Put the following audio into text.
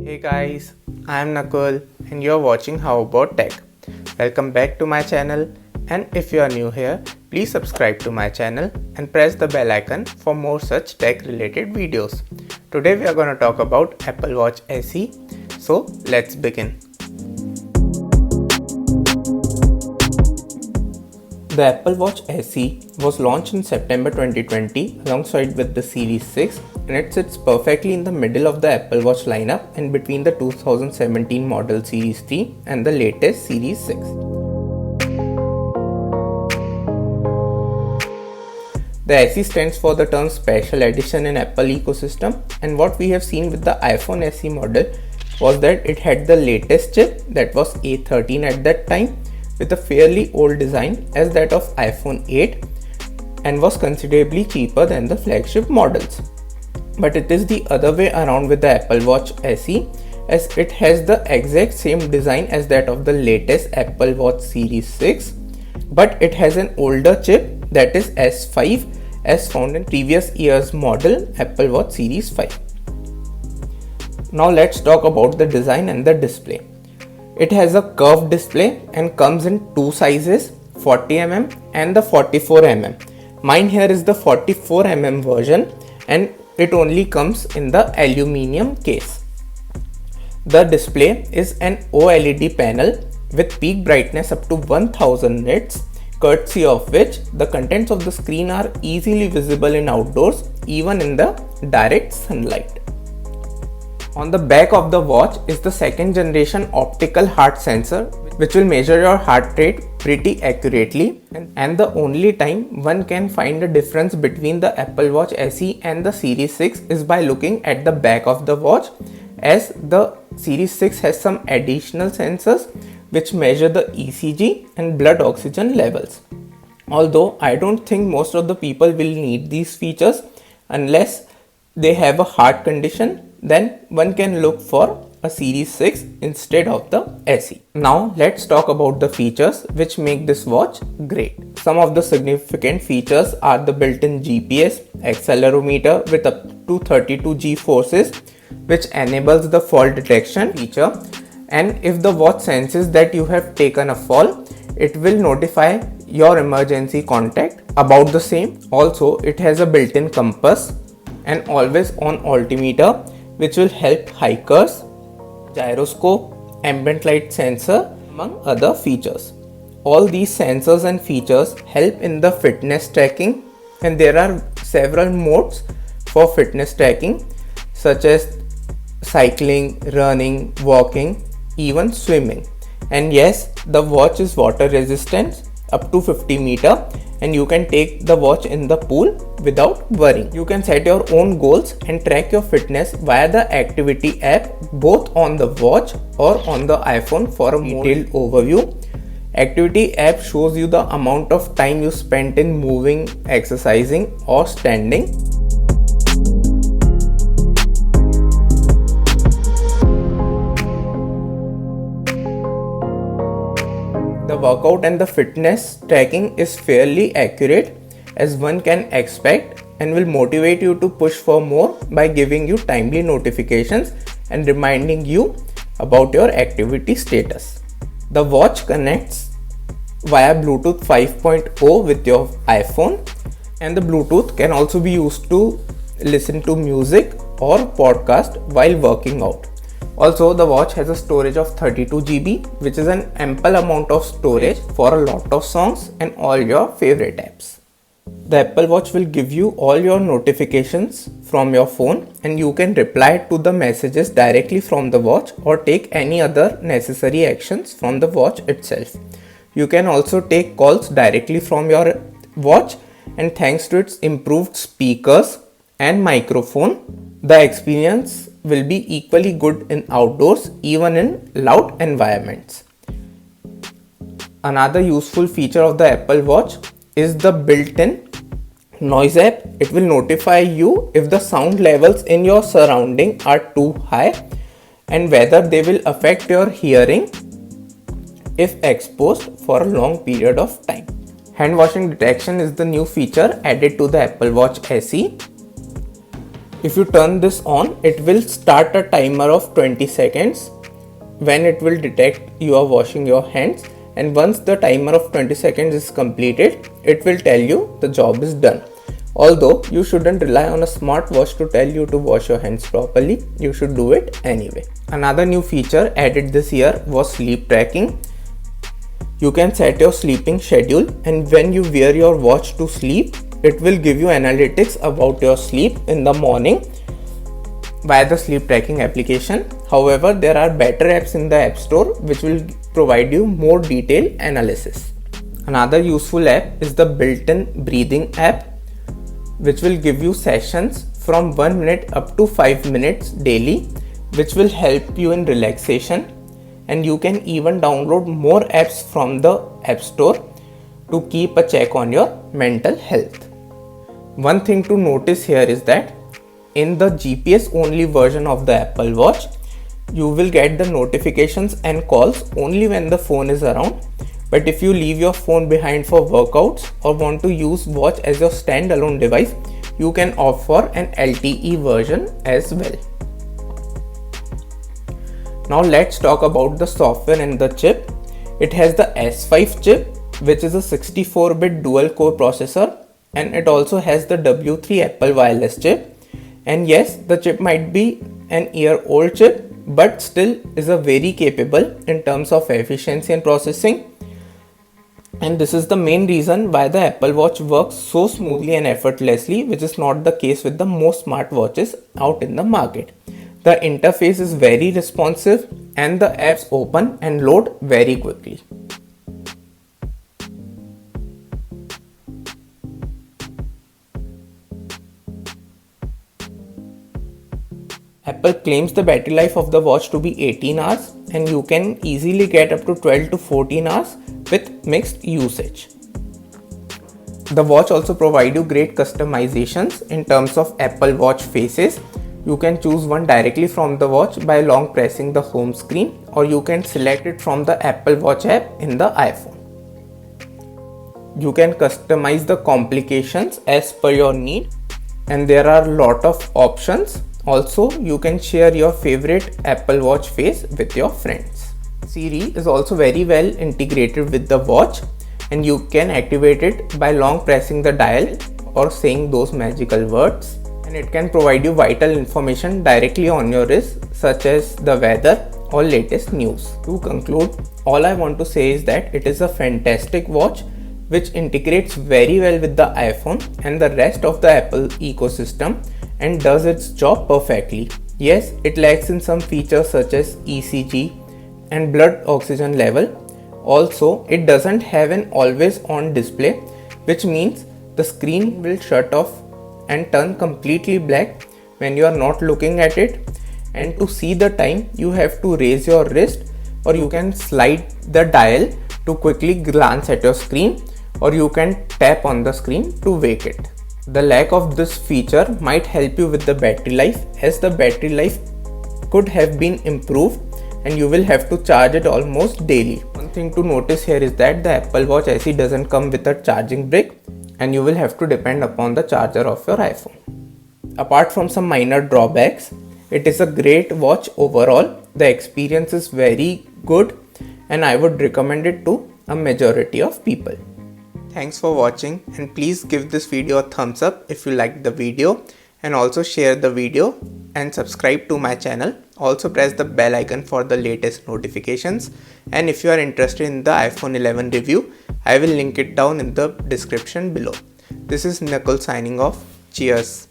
Hey guys, I am Nakul and you're watching How About Tech. Welcome back to my channel, and if you are new here, please subscribe to my channel and press the bell icon for more such tech related videos. Today we are going to talk about Apple Watch SE, so let's begin. The Apple Watch SE was launched in September 2020 alongside with the Series 6, and it sits perfectly in the middle of the Apple Watch lineup and between the 2017 model Series 3 and the latest Series 6. The SE stands for the term Special Edition in Apple ecosystem, and what we have seen with the iPhone SE model was that it had the latest chip, that was A13 at that time, with a fairly old design as that of iPhone 8, and was considerably cheaper than the flagship models. But it is the other way around with the Apple Watch SE, as it has the exact same design as that of the latest Apple Watch Series 6, but it has an older chip, that is S5, as found in previous year's model Apple Watch Series 5. Now let's talk about the design and the display. It has a curved display and comes in two sizes, 40mm and the 44mm. Mine here is the 44mm version, and it only comes in the aluminium case. The display is an OLED panel with peak brightness up to 1000 nits, courtesy of which the contents of the screen are easily visible in outdoors, even in the direct sunlight. On the back of the watch is the second generation optical heart sensor, which will measure your heart rate pretty accurately, and the only time one can find a difference between the Apple Watch SE and the Series 6 is by looking at the back of the watch, as the Series 6 has some additional sensors which measure the ECG and blood oxygen levels. Although I don't think most of the people will need these features unless they have a heart condition, then one can look for a Series 6 instead of the SE. Now let's talk about the features which make this watch great. Some of the significant features are the built-in GPS, accelerometer with up to 32 G-forces, which enables the fall detection feature, and if the watch senses that you have taken a fall, it will notify your emergency contact about the same. Also, it has a built-in compass, an always-on altimeter which will help hikers, gyroscope, ambient light sensor, among other features. All these sensors and features help in the fitness tracking, and there are several modes for fitness tracking such as cycling, running, walking, even swimming. And yes, the watch is water resistant up to 50 meter, and you can take the watch in the pool without worrying. You can set your own goals and track your fitness via the activity app, both on the watch or on the iPhone. For a more detailed overview, activity app shows you the amount of time you spent in moving, exercising or standing. The workout and the fitness tracking is fairly accurate, as one can expect, and will motivate you to push for more by giving you timely notifications and reminding you about your activity status. The watch connects via Bluetooth 5.0 with your iPhone, and the Bluetooth can also be used to listen to music or podcast while working out. Also, the watch has a storage of 32 GB, which is an ample amount of storage for a lot of songs and all your favorite apps. The Apple Watch will give you all your notifications from your phone, and you can reply to the messages directly from the watch or take any other necessary actions from the watch itself. You can also take calls directly from your watch, and thanks to its improved speakers and microphone, the experience will be equally good in outdoors, even in loud environments. Another useful feature of the Apple Watch is the built-in noise app. It will notify you if the sound levels in your surrounding are too high and whether they will affect your hearing if exposed for a long period of time. Hand washing detection is the new feature added to the Apple Watch SE. If you turn this on, it will start a timer of 20 seconds when it will detect you are washing your hands, and once the timer of 20 seconds is completed, it will tell you the job is done. Although you shouldn't rely on a smartwatch to tell you to wash your hands properly, you should do it anyway. Another new feature added this year was sleep tracking. You can set your sleeping schedule, and when you wear your watch to sleep, it will give you analytics about your sleep in the morning via the sleep tracking application. However, there are better apps in the App Store which will provide you more detailed analysis. Another useful app is the built-in breathing app, which will give you sessions from 1 minute up to 5 minutes daily, which will help you in relaxation. And you can even download more apps from the App Store to keep a check on your mental health. One thing to notice here is that in the GPS only version of the Apple Watch, you will get the notifications and calls only when the phone is around. But if you leave your phone behind for workouts or want to use watch as your standalone device, you can opt for an LTE version as well. Now let's talk about the software and the chip. It has the S5 chip, which is a 64-bit dual-core processor, and it also has the W3 Apple wireless chip. And yes, the chip might be an year-old chip, but still is a very capable in terms of efficiency and processing. And this is the main reason why the Apple Watch works so smoothly and effortlessly, which is not the case with the most smartwatches out in the market. The interface is very responsive and the apps open and load very quickly. Apple claims the battery life of the watch to be 18 hours, and you can easily get up to 12 to 14 hours with mixed usage. The watch also provides you great customizations in terms of Apple Watch faces. You can choose one directly from the watch by long pressing the home screen, or you can select it from the Apple Watch app in the iPhone. You can customize the complications as per your need, and there are a lot of options. Also, you can share your favorite Apple Watch face with your friends. Siri is also very well integrated with the watch, and you can activate it by long pressing the dial or saying those magical words, and it can provide you vital information directly on your wrist, such as the weather or latest news. To conclude, all I want to say is that it is a fantastic watch which integrates very well with the iPhone and the rest of the Apple ecosystem and does its job perfectly. Yes, it lacks in some features such as ECG and blood oxygen level. Also, it doesn't have an always on display, which means the screen will shut off and turn completely black when you are not looking at it. And to see the time, you have to raise your wrist, or you can slide the dial to quickly glance at your screen, or you can tap on the screen to wake it. The lack of this feature might help you with the battery life, as the battery life could have been improved and you will have to charge it almost daily. One thing to notice here is that the Apple Watch SE doesn't come with a charging brick, and you will have to depend upon the charger of your iPhone. Apart from some minor drawbacks, it is a great watch overall. The experience is very good and I would recommend it to a majority of people. Thanks for watching, and please give this video a thumbs up if you liked the video, and also share the video and subscribe to my channel. Also press the bell icon for the latest notifications, and if you are interested in the iPhone 11 review, I will link it down in the description below. This is Nakul signing off. Cheers.